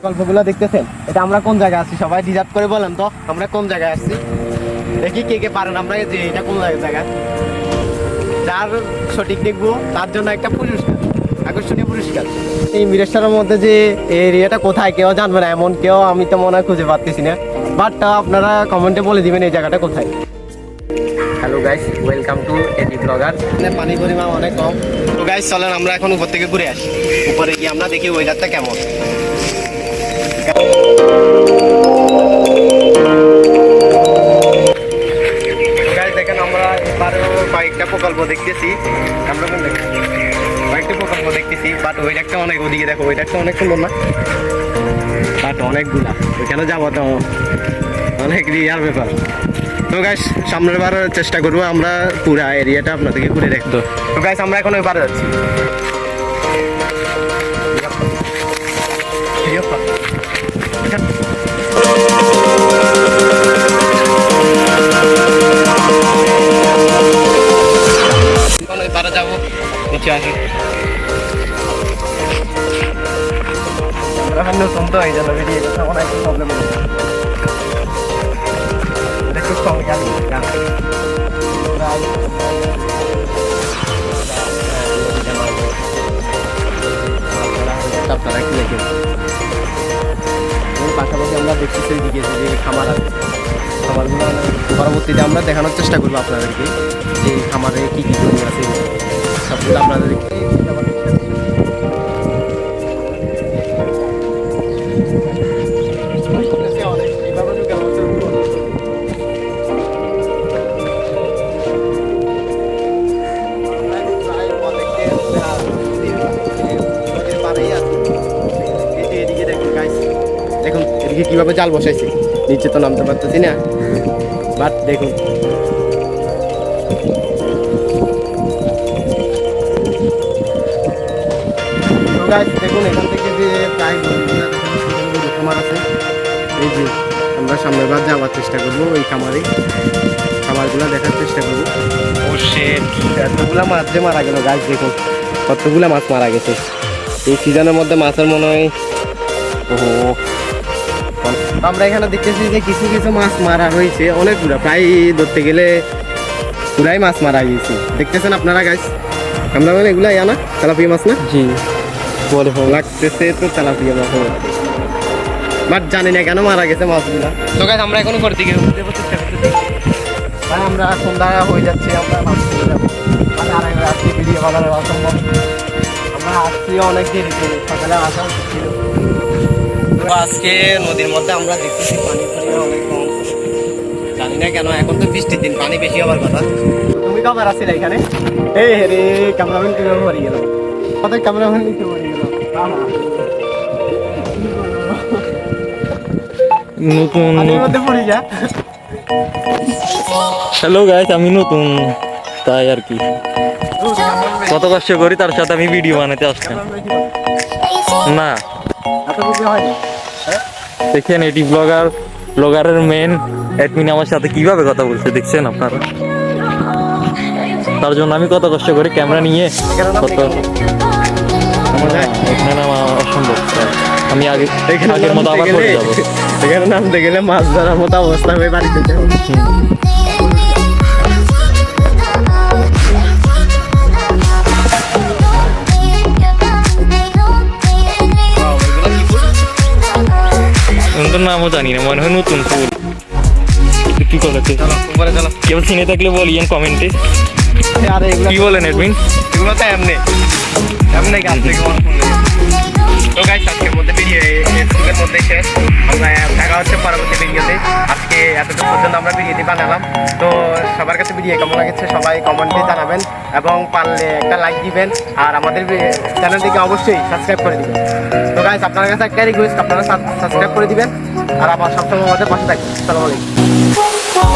গল্পগুলো দেখতেছেন, এটা আমরা কোন জায়গায় আছি সবাই ডিজার্ভ করে বলেন তো, আমরা কোন জায়গায় আসছি? দেখি কে কে পারেন আমরা যে এটা কোন জায়গা। যার সঠিক দেখবো তার জন্য একটা পুরস্কার, আকর্ষণীয় পুরস্কার। এই মিরেশ্বরের মধ্যে যে এরিয়াটা কোথায় কেউ জানবে না, এমন কেউ আমি তো মনে হয় খুঁজে পাচ্ছি না, বাট আপনারা কমেন্টে বলে দিবেন এই জায়গাটা কোথায়। Hello guys, welcome to AD blogger. পানির পরিমাণ অনেক কম। তো গাইস চলেন আমরা এখন উপর থেকে ঘুরে আসি, উপরে গিয়ে আমরা দেখি ওয়েদারটা কেমন। দেখেন আমরা এবারও কয়েকটা প্রকল্প দেখতেছি, কয়েকটা প্রকল্প দেখতেছি, বাট ওইটা অনেক, ওদিকে দেখো ওইটা অনেক সুন্দর না, বাট অনেকগুলা ওইখানে যাবো তো অনেক রিয়ার ব্যাপার। তো গাইস সামনের বার চেষ্টা করবো আমরা পুরা এরিয়াটা আপনাদেরকে ঘুরে দেখতে। তো গাইস আমরা এখন ওই পারে যাচ্ছি। ওই পারে যাবো, নিচে আসি। আমরা নতুন তো এই জন্য বেরিয়ে গেছে, অনেক প্রবলেম হচ্ছে। দেখো সঙ্গে গাড়ি আপনারা কি দেখেন, পাশাপাশি আমরা দেখতেছি দিকে যে খামার আছে, খামারগুলো পরবর্তীতে আমরা দেখানোর চেষ্টা করবো আপনাদেরকে যে খামারে কী কী জমি আছে সবগুলো আপনাদেরকে। দেখুন এদিকে কিভাবে জাল বসাইছে, নিচে তো নামতে পারতেছি না, বাট দেখুন দেখুন এখান থেকে যে প্রায় খামার আছে, এই যে আমরা সামনের বার যাওয়ার চেষ্টা করবো ওই খামারগুলো দেখার চেষ্টা করবো। ও শেট, এতগুলা মাছ যে মারা গেল গাছ, দেখুন কতগুলা মাছ মারা গেছে এই সিজনের মধ্যে মাছের মনে হয়। ওহো, আমরা এখানে দেখতেছি যে কিছু কিছু মাছ মারা হয়েছে অনেকগুলো, প্রায় ধরতে গেলে পুরাই মাছ মারা গিয়েছে, দেখতেছেন আপনারা গাছ। আমরা মানে এগুলা না তেলাপিয়া মাছ না? জি বলে লাগতেছে তো তেলাপিয়া মাছ, বাট জানি না কেন মারা গেছে মাছগুলা। তো গাছ আমরা এখন উপর দিকে চেষ্টা করতেছি, ভাই আমরা সন্ধ্যা হয়ে যাচ্ছে, আমরা মাছ ধরে যাবো, মানে আর রাত্রি ভিডিও বানানো অসম্ভব। আমরা আসছি অনেক দেরি, সকালে আসা ছিল। আজকে নদীর মধ্যে আমরা দেখতেছি পানি পরিমাণ অনেক কম, জানি না কেন, এখন তো বৃষ্টির দিন পানি বেশি হবার কথা। তুমি কবার আসছিলে এখানে? এই রে ক্যামেরাম্যান কিভাবে মরে গেল, কত ক্যামেরাম্যান নিচে মরে গেল। নতুন মধ্যে পড়ে যা। হ্যালো গাইস, আমি নতুন তাই আর কি কত কষ্ট করি তার সাথে আমি ভিডিও বানাতে আসলাম না। দেখেন এটি ব্লগারের মেন অ্যাডমিন আমার সাথে কিভাবে কথা বলছে দেখছেন আপনারা, তার জন্য আমি কত কষ্ট করে ক্যামেরা নিয়ে কত এখানে নামা অসম্ভব। আমি আগের মতো আবার পড়ে যাবো, এখানে নামতে গেলে মাছ ধরার মতো অবস্থা হয়ে বাড়ি যেতে হবে। নামও জানি না, মনে হয় নতুন ফুল কি করেছে। কেউ চিনে থাকলে বলিয়েন কমেন্টে, কি বলেন এডমিন। এগুলো তো এমনি গাছ থেকে তো গাইস আজকের মধ্যে ফেসবুকের মধ্যে শেষ, আমরা দেখা হচ্ছে পরবর্তী ভিডিওতে। আজকে এতটুকু পর্যন্ত আমরা ভিডিওটি বানালাম, তো সবার কাছে ভিডিও কেমন লাগছে সবাই কমেন্টে জানাবেন এবং পারলে একটা লাইক দিবেন, আর আমাদের চ্যানেলটিকে অবশ্যই সাবস্ক্রাইব করে দিবেন। তো গাইস আপনার কাছে একটা রিকোয়েস্ট, আপনারা সাবস্ক্রাইব করে দিবেন আর আমার সবসময় আমাদের পাশে থাকবেন। আসসালামু আলাইকুম।